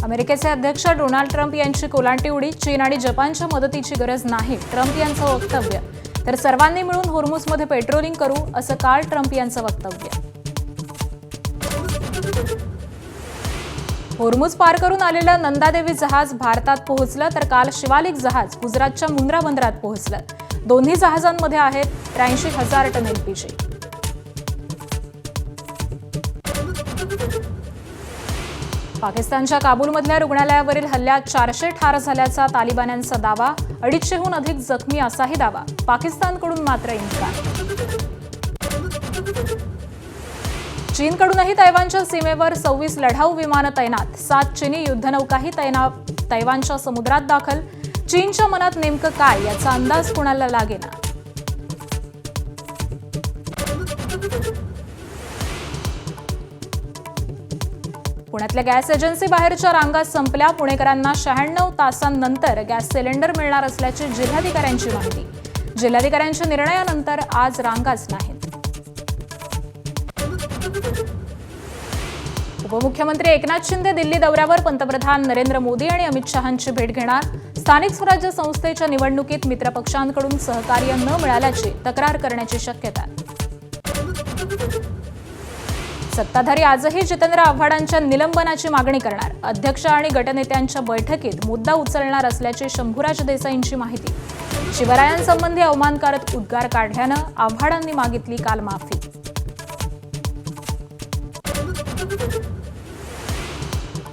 अमेरिकेचे अध्यक्ष Donald Trump यांची कोलांटी उडी. चीन आणि जपानच्या मदतीची गरज नाही, ट्रम्प यांचं वक्तव्य. तर सर्वांनी मिळून होर्मुझमध्ये पेट्रोलिंग करू, असं काल ट्रम्प यांचं वक्तव्य. होर्मुझ पार करून आलेलं नंदादेवी जहाज भारतात पोहोचलं, तर काल शिवालिक जहाज गुजरातच्या मुंद्रा बंदरात पोहोचलं. दोन्ही जहाजांमध्ये आहेत 83,000 टन एलपीजी. पाकिस्तानच्या काबूलमधल्या रुग्णालयावरील हल्ल्यात 400 ठार झाल्याचा तालिबान्यांचा दावा. 250हून अधिक जखमी असाही दावा. पाकिस्तानकडून मात्र इन्कार. चीनकडूनही तैवानच्या सीमेवर 26 लढाऊ विमानं तैनात. 7 चीनी युद्धनौकाही तैवानच्या समुद्रात दाखल. चीनच्या मनात नेमकं काय याचा अंदाज कुणाला लागेना. पुण्यातल्या गॅस एजन्सी बाहेरच्या रांगा संपल्या. पुणेकरांना 96 तासांनंतर गॅस सिलेंडर मिळणार असल्याची जिल्हाधिकाऱ्यांची माहिती. जिल्हाधिकाऱ्यांच्या निर्णयानंतर आज रांगाच नाहीत. उपमुख्यमंत्री एकनाथ शिंदे दिल्ली दौऱ्यावर. पंतप्रधान नरेंद्र मोदी आणि अमित शहांची भेट घेणार. स्थानिक स्वराज्य संस्थेच्या निवडणुकीत मित्रपक्षांकडून सहकार्य न मिळाल्याची तक्रार करण्याची शक्यता. सत्ताधारी आजही जितेंद्र आव्हाडांच्या निलंबनाची मागणी करणार. अध्यक्ष आणि गटनेत्यांच्या बैठकीत मुद्दा उचलणार असल्याची शंभूराज देसाईंची माहिती. शिवरायांसंबंधी अवमानकारक उद्गार काढल्यानं आव्हाडांनी मागितली काल माफी.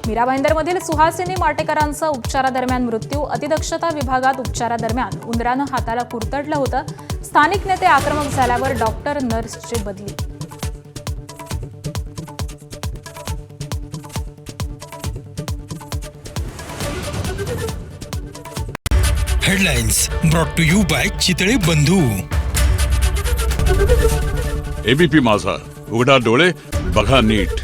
मीरा भाईंदरमधील सुहासिनी माटेकरांचा उपचारादरम्यान मृत्यू. अतिदक्षता विभागात उपचारादरम्यान उंदरानं हाताला कुरतडलं होतं. स्थानिक नेते आक्रमक झाल्यावर डॉक्टर नर्सची बदली. Headlines brought to you by Chitale Bandhu. ABP माझा, उघडा डोळे बघा नीट.